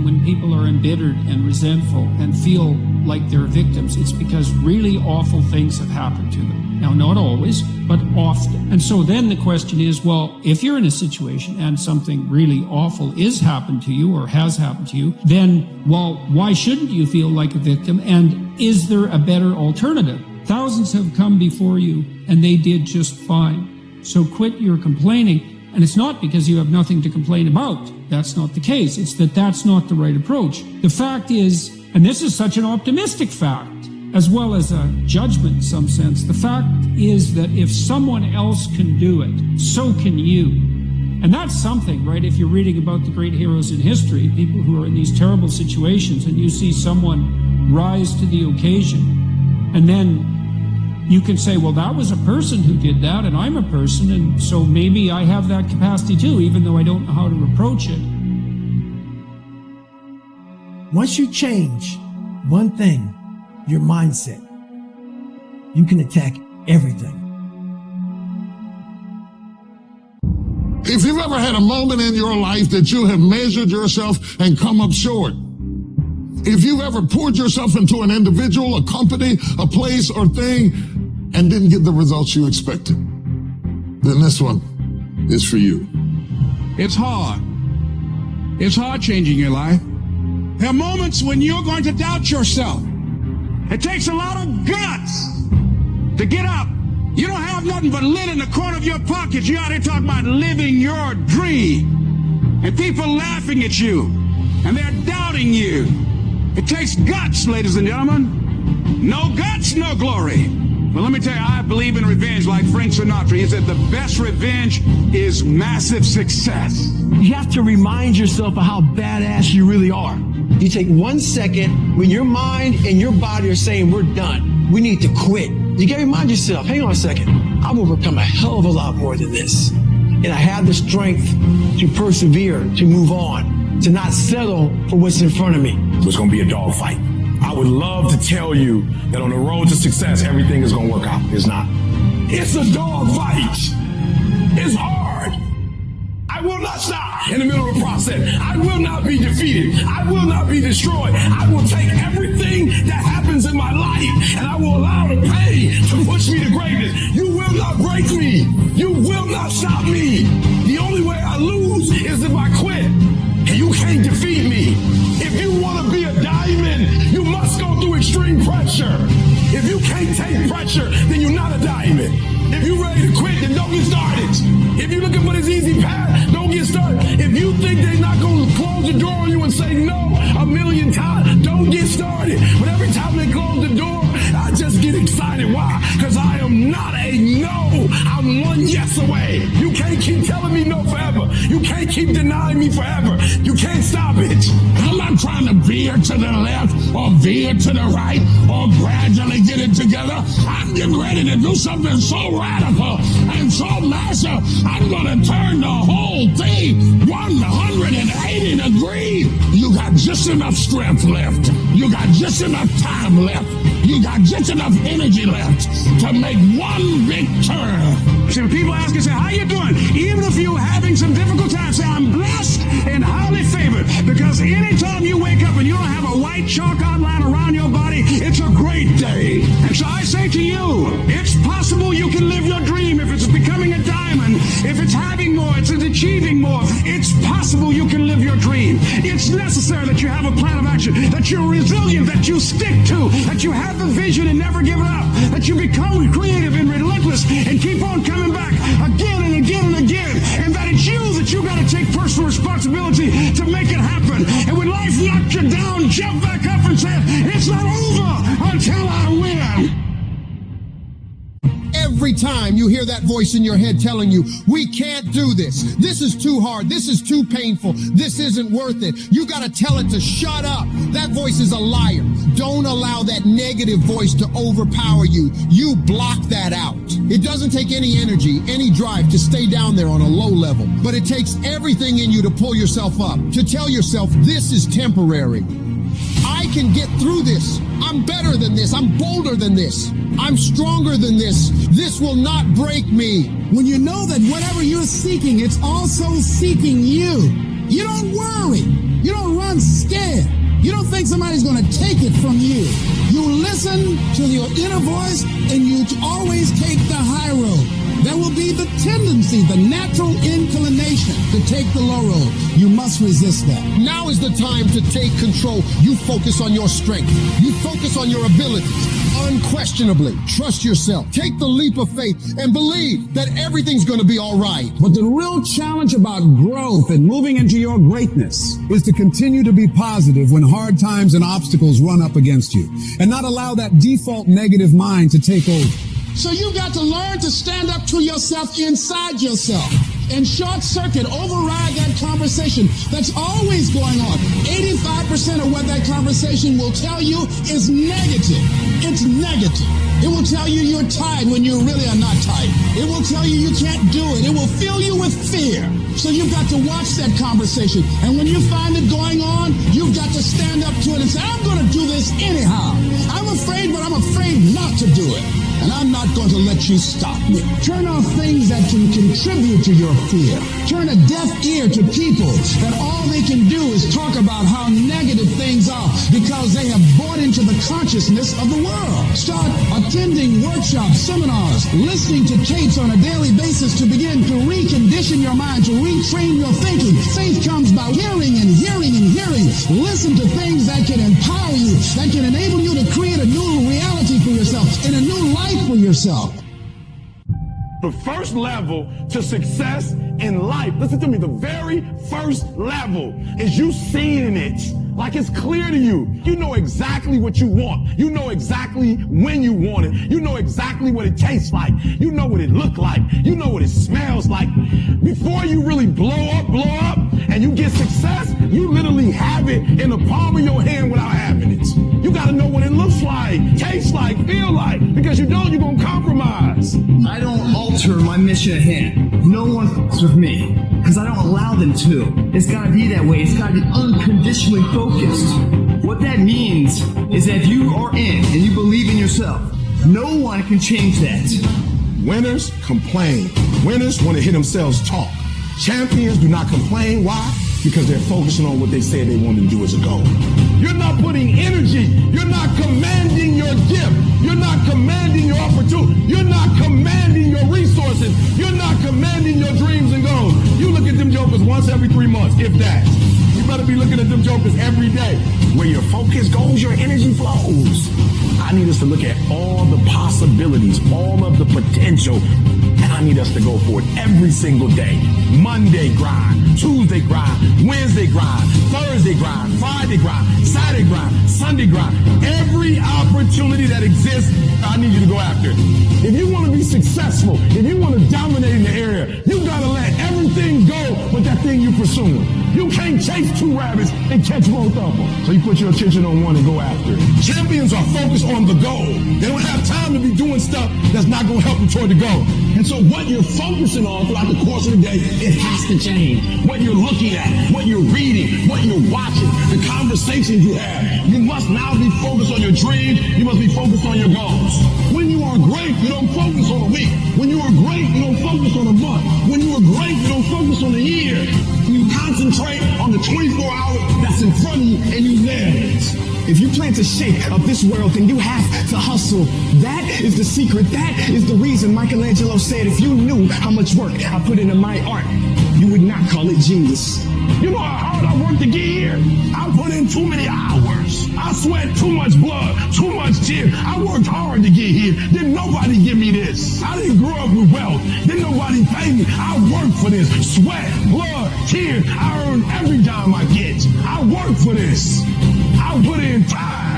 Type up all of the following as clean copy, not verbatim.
time when people are embittered and resentful and feel like they're victims, it's because really awful things have happened to them. Now, not always, but often. And so then the question is, well, if you're in a situation and something really awful is happened to you or has happened to you, then, well, why shouldn't you feel like a victim? And is there a better alternative? Thousands have come before you and they did just fine. So quit your complaining. And it's not because you have nothing to complain about. That's not the case. It's that that's not the right approach. The fact is, and this is such an optimistic fact, as well as a judgment in some sense, the fact is that if someone else can do it, so can you. And that's something, right? If you're reading about the great heroes in history, people who are in these terrible situations, and you see someone rise to the occasion, and then you can say, well, that was a person who did that, and I'm a person, and so maybe I have that capacity too, even though I don't know how to approach it. Once you change one thing, your mindset, you can attack everything. If you've ever had a moment in your life that you have measured yourself and come up short, if you've ever poured yourself into an individual, a company, a place or thing, and didn't get the results you expected, then this one is for you. It's hard. It's hard changing your life. There are moments when you're going to doubt yourself. It takes a lot of guts to get up. You don't have nothing but lint in the corner of your pocket. You're out here talking about living your dream. And people laughing at you. And they're doubting you. It takes guts, ladies and gentlemen. No guts, no glory. Well, let me tell you, I believe in revenge like Frank Sinatra. He said the best revenge is massive success. You have to remind yourself of how badass you really are. You take 1 second when your mind and your body are saying, we're done. We need to quit. You gotta remind yourself, hang on a second. I've overcome a hell of a lot more than this. And I have the strength to persevere, to move on, to not settle for what's in front of me. It's gonna be a dogfight. I would love to tell you that on the road to success, everything is gonna work out. It's not. It's a dogfight. It's hard. I will not stop in the middle of the process. I will not be defeated. I will not be destroyed. I will take everything that happens in my life and I will allow the pain to push me to greatness. You will not break me. You will not stop me. The only way I lose is if I quit. And you can't defeat me. If you want to be a diamond, you must go through extreme pressure. If you can't take pressure, then you're not a diamond. If you're ready to quit, then don't get started. If you're looking for this easy path, don't get started. If you think they're not going to close the door on you and say no 1,000,000 times, don't get started. But every time they close the door, I just get excited. Why? Because I am not a no. I'm one yes away. You can't keep telling me no forever. You can't keep denying me forever. You can't stop it. I'm not trying to veer to the left or veer to the right or gradually get it together. I'm getting ready to do something so radical and so massive. I'm going to turn the whole thing 180 degrees. You got just enough strength left. You got just enough time left. You got just enough energy left to make one big turn. See, when people ask you, say, how you doing? Even if you're having some difficult times, say, I'm blessed and highly favored. Because anytime you wake up and you don't have a white chalk outline around your body, it's a great day. And so I say to you, it's possible you can live your dream. If it's becoming a diamond, if it's having more, it's achieving more, it's possible you can live your dream. It's necessary that you have a plan of action, that you're resilient, that you stick to, that you have the vision and never give it up, that you become creative and relentless and keep on coming back again and again and again, and that it's you that you got to take personal responsibility to make it happen. And when life knocks you down, jump back up and say, it's not over until I win. Every time you hear that voice in your head telling you, we can't do this. This is too hard. This is too painful. This isn't worth it. You got to tell it to shut up. That voice is a liar. Don't allow that negative voice to overpower you. You block that out. It doesn't take any energy, any drive to stay down there on a low level, but it takes everything in you to pull yourself up, to tell yourself this is temporary. I can get through this. I'm better than this. I'm bolder than this. I'm stronger than this. This will not break me. When you know that whatever you're seeking, it's also seeking you. You don't worry. You don't run scared think somebody's going to take it from you. You listen to your inner voice and you always take the high road. There will be the tendency, the natural inclination to take the low road. You must resist that. Now is the time to take control. You focus on your strength. You focus on your abilities. Unquestionably, trust yourself. Take the leap of faith and believe that everything's going to be all right. But the real challenge about growth and moving into your greatness is to continue to be positive when hard times and obstacles run up against you and not allow that default negative mind to take over. So you've got to learn to stand up to yourself inside yourself and short circuit, override that conversation that's always going on. 85% of what that conversation will tell you is negative. It's negative. It will tell you you're tired when you really are not tired. It will tell you you can't do it. It will fill you with fear. So you've got to watch that conversation. And when you find it going on, you've got to stand up to it and say, I'm going to do this anyhow. I'm afraid, but I'm afraid not to do it. And I'm not going to let you stop me. Turn off things that can contribute to your fear. Turn a deaf ear to people that all they can do is talk about how negative things are because they have bought into the consciousness of the world. Start attending workshops, seminars, listening to tapes on a daily basis to begin to recondition your mind, to retrain your thinking. Faith comes by hearing and hearing and hearing. Listen to things that can empower you, that can enable you to create a new reality for yourself and a new life for yourself. The first level to success in life, listen to me, the very first level is you seeing it. Like it's clear to you. You know exactly what you want. You know exactly when you want it. You know exactly what it tastes like. You know what it look like. You know what it smells like. Before you really blow up, and you get success, you literally have it in the palm of your hand without having it. You gotta know what it looks like, tastes like, feel like, because you don't, you're gonna compromise. I don't alter my mission at hand. No one fucks with me, because I don't allow them to. It's gotta be that way. It's gotta be unconditionally focused. What that means is that if you are in and you believe in yourself, no one can change that. Winners complain. Winners want to hear themselves talk. Champions do not complain. Why? Because they're focusing on what they said they wanted to do as a goal. You're not putting energy. You're not commanding your gift. You're not commanding your opportunity. You're not commanding your resources. You're not commanding your dreams and goals. You look at them jokers once every 3 months, if that. You better be looking at them jokers every day. Where your focus goes, your energy flows. I need us to look at all the possibilities, all of the potential, and I need us to go for it every single day. Monday grind, Tuesday grind, Wednesday grind, Thursday grind, Friday grind, Saturday grind, Sunday grind. Every opportunity that exists, I need you to go after it. If you want to be successful, if you want to dominate in the area, you gotta let everything go with that thing you're pursuing. You can't chase 2 rabbits and catch both of them. So you put your attention on one and go after it. Champions are focused on the goal. They don't have time to be doing stuff that's not going to help them toward the goal. And so what you're focusing on throughout the course of the day, it has to change. What you're looking at, what you're reading, what you're watching, the conversations you have. You must now be focused on your dreams. You must be focused on your goals. When you are great, you don't focus on a week. When you are great, you don't focus on a month. When you are great, you don't focus on a year. You concentrate on the 24 hours that's in front of you and you there. If you plan to shake up this world, then you have to hustle. That is the secret. That is the reason Michelangelo said, if you knew how much work I put into my art, you would not call it genius. You know how hard I worked to get here? I put in too many hours. I sweat too much blood, too much tears. I worked hard to get here. Didn't nobody give me this. I didn't grow up with wealth. Didn't nobody pay me. I worked for this. Sweat, blood, tears. I earn every dime I get. I work for this. I put in time.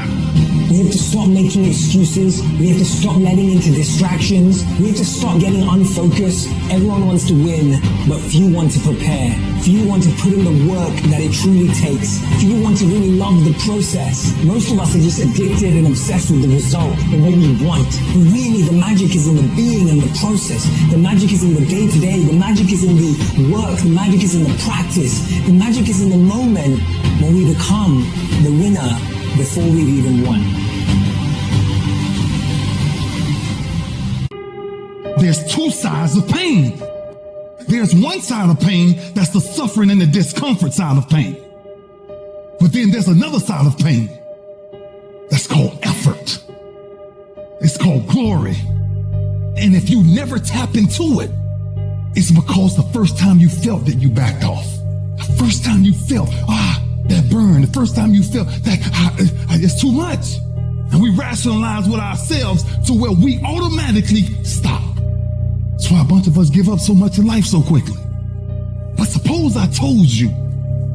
We have to stop making excuses. We have to stop letting into distractions. We have to stop getting unfocused. Everyone wants to win, but few want to prepare. Few want to put in the work that it truly takes. Few want to really love the process. Most of us are just addicted and obsessed with the result and what we want. But really, the magic is in the being and the process. The magic is in the day-to-day. The magic is in the work. The magic is in the practice. The magic is in the moment when we become the winner before we've even won. There's 2 sides of pain. There's one side of pain that's the suffering and the discomfort side of pain. But then there's another side of pain. That's called effort. It's called glory. And if you never tap into it, it's because the first time you felt that you backed off. The first time you felt, that burn. The first time you felt that it's too much. And we rationalize with ourselves to where we automatically stop. That's why a bunch of us give up so much in life so quickly. But suppose I told you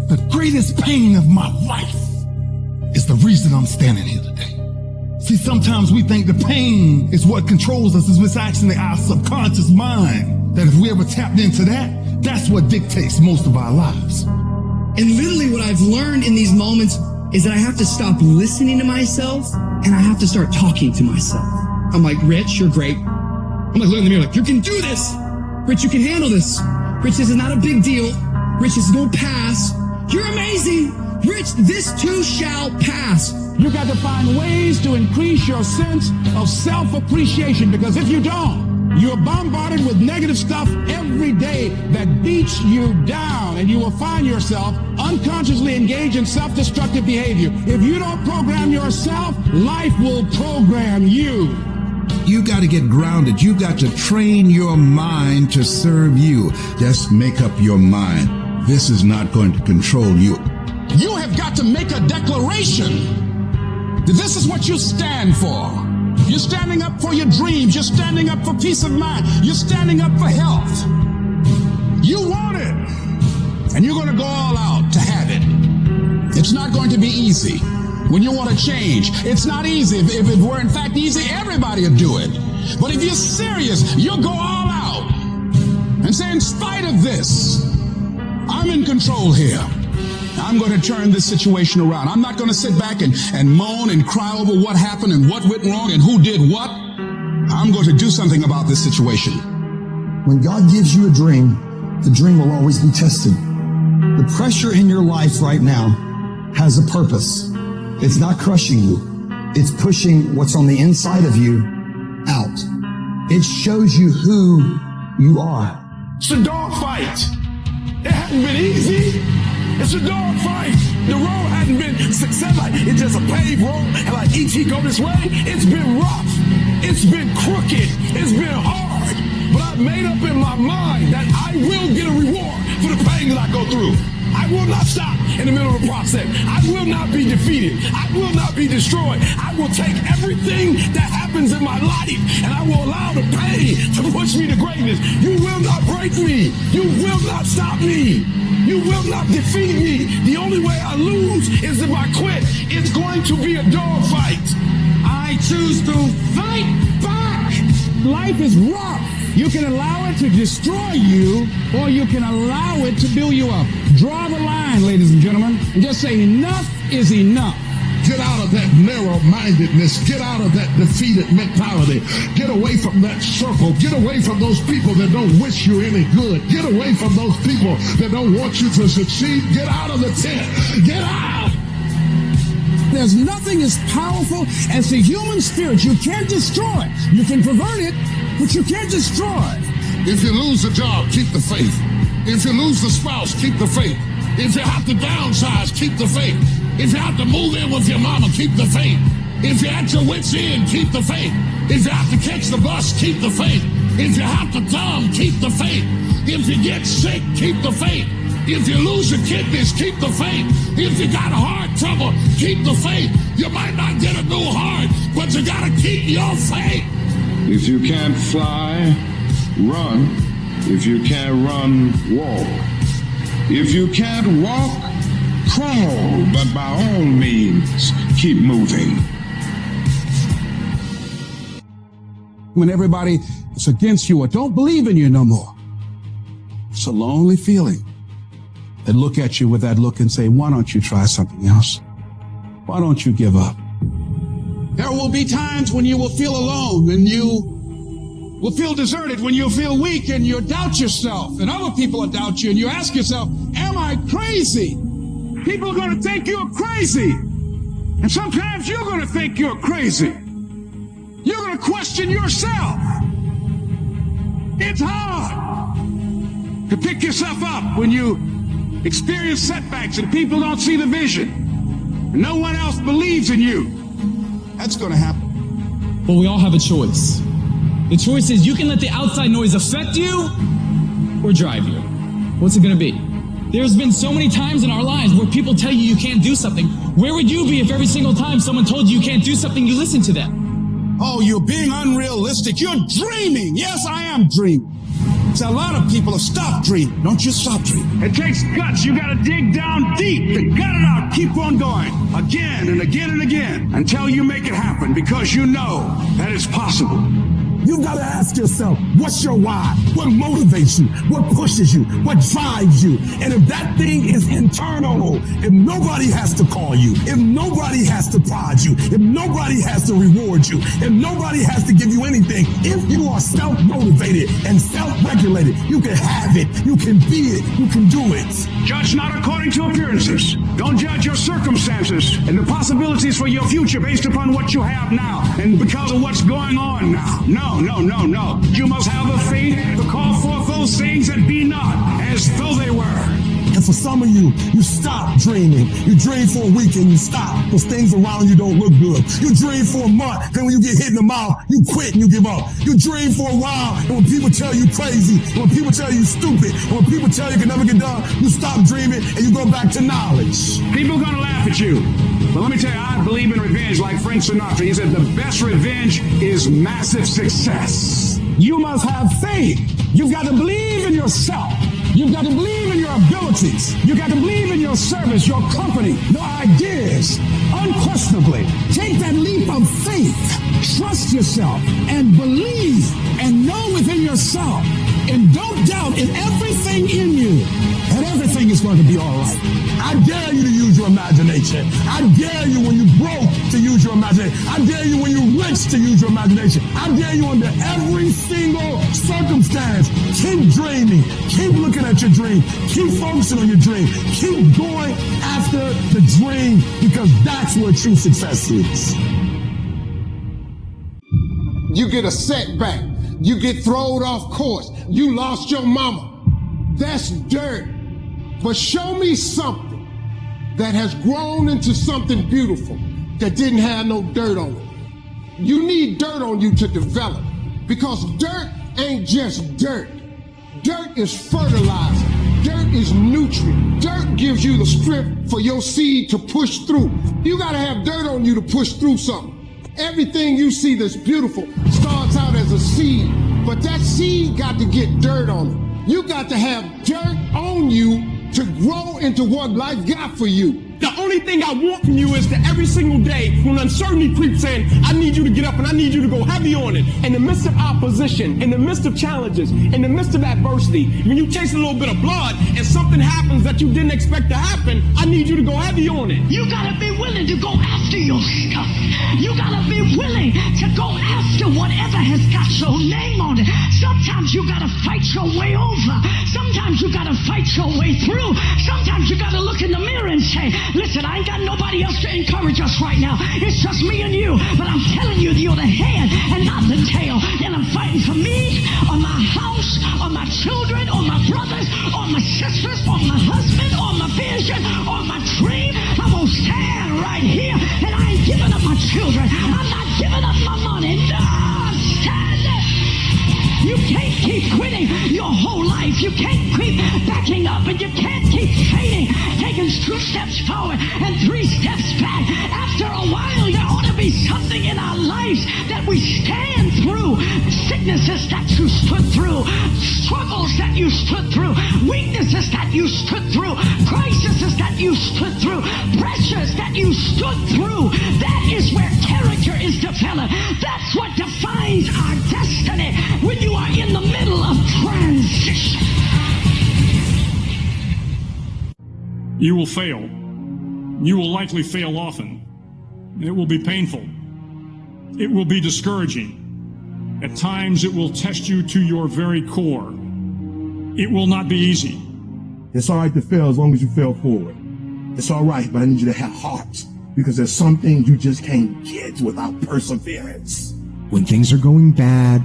the greatest pain of my life is the reason I'm standing here today. See, sometimes we think the pain is what controls us. It's actually our subconscious mind that if we ever tapped into that, that's what dictates most of our lives. And literally what I've learned in these moments is that I have to stop listening to myself and I have to start talking to myself. I'm like, Rich, you're great. I'm like, look in the mirror, like, you can do this. Rich, you can handle this. Rich, this is not a big deal. Rich, this is gonna pass. You're amazing. Rich, this too shall pass. You got to find ways to increase your sense of self-appreciation, because if you don't, you're bombarded with negative stuff every day that beats you down, and you will find yourself unconsciously engaged in self-destructive behavior. If you don't program yourself, life will program you. You got to get grounded. You got to train your mind to serve you. Just make up your mind. This is not going to control you. You have got to make a declaration that this is what you stand for. You're standing up for your dreams. You're standing up for peace of mind. You're standing up for health. You want it, and you're going to go all out to have it. It's not going to be easy. When you want to change, it's not easy. If it were in fact easy, everybody would do it. But if you're serious, you'll go all out and say, in spite of this, I'm in control here. I'm going to turn this situation around. I'm not going to sit back and moan and cry over what happened and what went wrong and who did what. I'm going to do something about this situation. When God gives you a dream, the dream will always be tested. The pressure in your life right now has a purpose. It's not crushing you. It's pushing what's on the inside of you out. It shows you who you are. It's a dog fight. It hasn't been easy. It's a dog fight. The road hasn't been success. Like it's just a paved road, and like E.T. go this way. It's been rough. It's been crooked. It's been hard. But I've made up in my mind that I will get a reward for the pain that I go through. I will not stop in the middle of the process. I will not be defeated. I will not be destroyed. I will take everything that happens in my life and I will allow the pain to push me to greatness. You will not break me. You will not stop me. You will not defeat me. The only way I lose is if I quit. It's going to be a dog fight. I choose to fight back. Life is rough. You can allow it to destroy you, or you can allow it to build you up. Draw the line, ladies and gentlemen, and just say enough is enough. Get out of that narrow-mindedness. Get out of that defeated mentality. Get away from that circle. Get away from those people that don't wish you any good. Get away from those people that don't want you to succeed. Get out of the tent. Get out. There's nothing as powerful as the human spirit. You can't destroy it. You can pervert it, but you can't destroy it. If you lose a job, keep the faith. If you lose the spouse, keep the faith. If you have to downsize, keep the faith. If you have to move in with your mama, keep the faith. If you're at your wit's end, keep the faith. If you have to catch the bus, keep the faith. If you have to dumb, keep the faith. If you get sick, keep the faith. If you lose your kidneys, keep the faith. If you got heart trouble, keep the faith. You might not get a new heart, but you gotta keep your faith. If you can't fly, run. If you can't run, walk. If you can't walk, crawl. But by all means, keep moving. When everybody is against you or don't believe in you no more, it's a lonely feeling. They look at you with that look and say, why don't you try something else? Why don't you give up? There will be times when you will feel alone and you will feel deserted, when you'll feel weak and you'll doubt yourself and other people will doubt you and you ask yourself, am I crazy? People are going to think you're crazy. And sometimes you're going to think you're crazy. You're going to question yourself. It's hard to pick yourself up when you experience setbacks and people don't see the vision. No one else believes in you. That's going to happen. But we all have a choice. The choice is you can let the outside noise affect you or drive you. What's it going to be? There's been so many times in our lives where people tell you can't do something. Where would you be if every single time someone told you can't do something, you listen to them? Oh, you're being unrealistic. You're dreaming. Yes, I am dreaming. So a lot of people have stopped dreaming. Don't you stop dreaming. It takes guts. You got to dig down deep to gut it out. Keep on going again and again and again until you make it happen, because you know that it's possible. You gotta ask yourself, what's your why? What motivates you? What pushes you? What drives you? And if that thing is internal, if nobody has to call you, if nobody has to prod you, if nobody has to reward you, if nobody has to give you anything, if you are self-motivated and self-regulated, you can have it, you can be it, you can do it. Judge not according to appearances. Don't judge your circumstances and the possibilities for your future based upon what you have now and because of what's going on now. No. You must have the faith to call forth those things that be not as though they were. And for some of you, you stop dreaming. You dream for a week and you stop because things around you don't look good. You dream for a month, then when you get hit in the mouth, you quit and you give up. You dream for a while, and when people tell you crazy, and when people tell you stupid, and when people tell you can never get done, you stop dreaming and you go back to knowledge. People are going to laugh at you. But let me tell you, I believe in revenge like Frank Sinatra. He said the best revenge is massive success. You must have faith. You've got to believe in yourself. You've got to believe in your abilities. You've got to believe in your service, your company, your ideas. Unquestionably, take that leap of faith. Trust yourself and believe and know within yourself. And don't doubt in everything in you that everything is going to be all right. I dare you to use your imagination. I dare you when you're broke to use your imagination. I dare you when you're rich to use your imagination. I dare you under every single circumstance. Keep dreaming. Keep looking at your dream. Keep focusing on your dream. Keep going after the dream, because that's where true success is. You get a setback. You get thrown off course. You lost your mama. That's dirt. But show me something that has grown into something beautiful that didn't have no dirt on it. You need dirt on you to develop, because dirt ain't just dirt. Dirt is fertilizer. Dirt is nutrient. Dirt gives you the strength for your seed to push through. You gotta have dirt on you to push through something. Everything you see that's beautiful starts out as a seed, but that seed got to get dirt on it. You got to have dirt on you to grow into what life got for you. The only thing I want from you is that every single day when uncertainty creeps in, I need you to get up and I need you to go heavy on it. In the midst of opposition, in the midst of challenges, in the midst of adversity, when you chase a little bit of blood and something happens that you didn't expect to happen, I need you to go heavy on it. You gotta be willing to go after your stuff. You gotta be willing to go after whatever has got your name on it. Sometimes you gotta fight your way over. Sometimes you gotta fight your way through. Sometimes you gotta look in the mirror and say, listen, I ain't got nobody else to encourage us right now. It's just me and you. But I'm telling you, you're the head and not the tail. And I'm fighting for me, or my house, or my children, or my brothers, or my sisters, or my husband, or my vision, or my dream. I'm gonna stand right here, and I ain't giving up my children. I'm not giving up my money. No, stand it. You can't keep quitting your whole life. You can't keep backing up, and you can't keep fading, taking 2 steps forward and 3 steps back. After a while, there ought to be something in our lives that we stand through. Sicknesses that you stood through, struggles that you stood through, weaknesses that you stood through, crises that you stood through, pressures that you stood through. That is where character is developed. That's what defines our destiny when you are in the middle of transition. You will fail. You will likely fail often. It will be painful. It will be discouraging. At times, it will test you to your very core. It will not be easy. It's all right to fail as long as you fail forward. It's all right, but I need you to have heart, because there's some things you just can't get without perseverance. When things are going bad,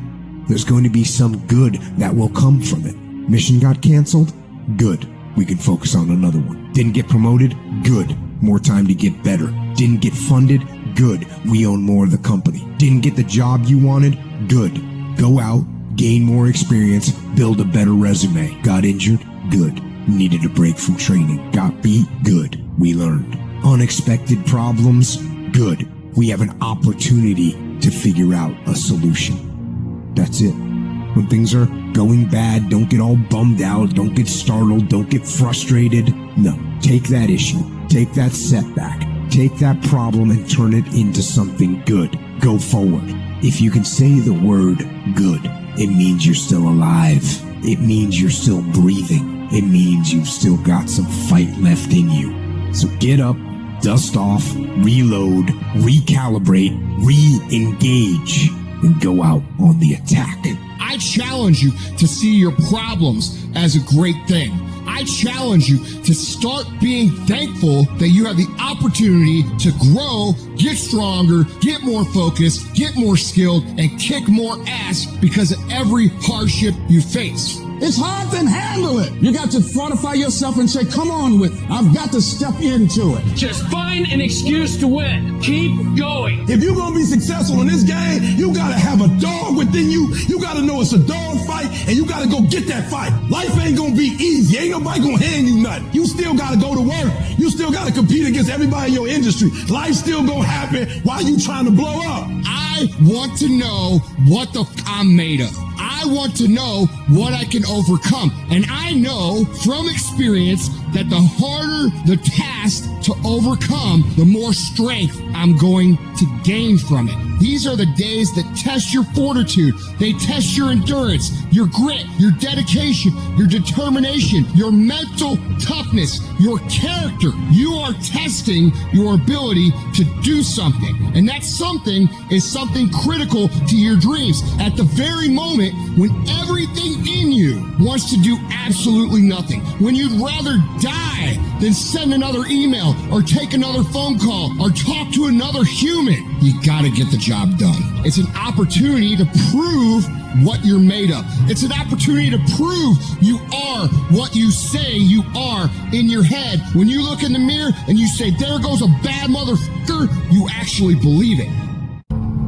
there's going to be some good that will come from it. Mission got canceled? Good. We can focus on another one. Didn't get promoted? Good. More time to get better. Didn't get funded? Good. We own more of the company. Didn't get the job you wanted? Good. Go out, gain more experience, build a better resume. Got injured? Good. Needed a break from training. Got beat? Good. We learned. Unexpected problems? Good. We have an opportunity to figure out a solution. That's it. When things are going bad, don't get all bummed out, don't get startled, don't get frustrated. No, take that issue, take that setback, take that problem and turn it into something good. Go forward. If you can say the word good, it means you're still alive. It means you're still breathing. It means you've still got some fight left in you. So get up, dust off, reload, recalibrate, re-engage, and go out on the attack. I challenge you to see your problems as a great thing. I challenge you to start being thankful that you have the opportunity to grow, get stronger, get more focused, get more skilled, and kick more ass because of every hardship you face. It's hard to handle it. You got to fortify yourself and say, come on with it. I've got to step into it. Just find an excuse to win. Keep going. If you're going to be successful in this game, you got to have a dog within you. You got to know it's a dog fight, and you got to go get that fight. Life ain't going to be easy. Ain't nobody going to hand you nothing. You still got to go to work. You still got to compete against everybody in your industry. Life's still going to happen while you trying to blow up. I want to know what the I'm made of. I want to know what I can overcome. And I know from experience that the harder the task to overcome, the more strength I'm going to gain from it. These are the days that test your fortitude. They test your endurance, your grit, your dedication, your determination, your mental toughness, your character. You are testing your ability to do something. And that something is something critical to your dreams. At the very moment when everything in you wants to do absolutely nothing, when you'd rather die than send another email or take another phone call or talk to another human, you gotta get the job done. It's an opportunity to prove what you're made of. It's an opportunity to prove you are what you say you are in your head. When you look in the mirror and you say, there goes a bad motherfucker, you actually believe it.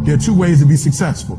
There are two ways to be successful.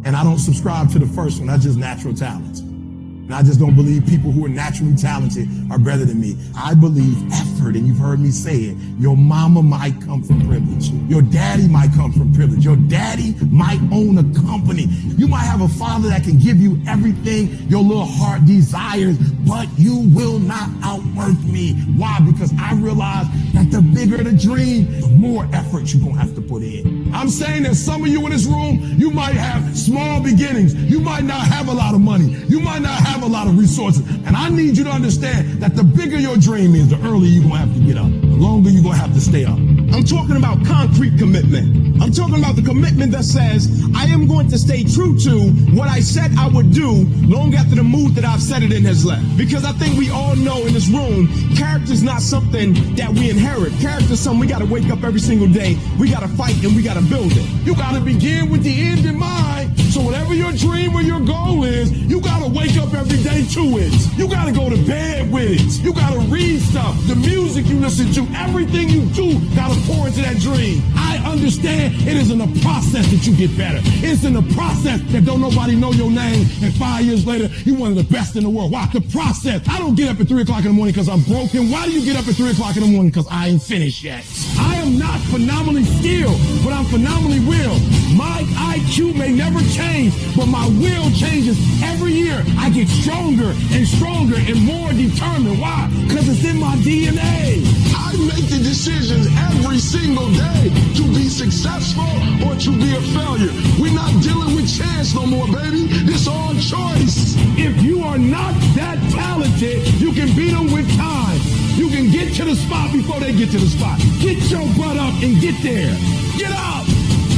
And I don't subscribe to the first one. That's just natural talent. And I just don't believe people who are naturally talented are better than me. I believe effort, and you've heard me say it. Your mama might come from privilege. Your daddy might come from privilege. Your daddy might own a company. You might have a father that can give you everything your little heart desires, but you will not outwork me. Why? Because I realize that the bigger the dream, the more effort you're going to have to put in. I'm saying that some of you in this room, you might have small beginnings. You might not have a lot of money. You might not have a lot of resources. And I need you to understand that the bigger your dream is, the earlier you're going to have to get up. The longer you're going to have to stay up. I'm talking about concrete commitment. I'm talking about the commitment that says, I am going to stay true to what I said I would do long after the mood that I've set it in has left. Because I think we all know in this room, character's not something that we inherit. Character's something we got to wake up every single day. We got to fight and we got to build it. You got to begin with the end in mind. So whatever your dream or your goal is, you got to wake up every day to it. You got to go to bed with it. You got to read stuff. The music you listen to, everything you do, got to pour into that dream. I understand it is in the process that you get better. It's in the process that don't nobody know your name, and 5 years later, you're one of the best in the world. Why? The process. I don't get up at 3 o'clock in the morning because I'm broken. Why do you get up at 3 o'clock in the morning? Because I ain't finished yet. I am not phenomenally skilled, but I'm phenomenally willed. My IQ may never change, but my will changes every year. I get stronger and stronger and more determined. Why? Because it's in my DNA. I make the decisions every single day to be successful or to be a failure. We're not dealing with chance no more, baby. It's all choice. If you are not that talented, you can beat them with time. You can get to the spot before they get to the spot. Get your butt up and get there. Get up.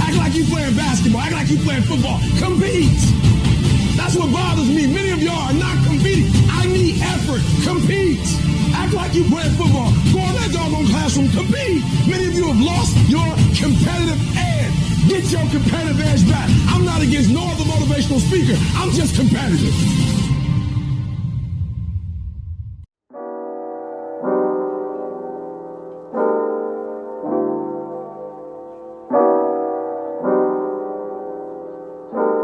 Act like you playing basketball. Act like you playing football. Compete. That's what bothers me. Many of y'all are not competing. I need effort. Compete. Act like you playing football. Go in that doggone classroom. Compete. Many of you have lost your competitive edge. Get your competitive edge back. I'm not against no other motivational speaker. I'm just competitive.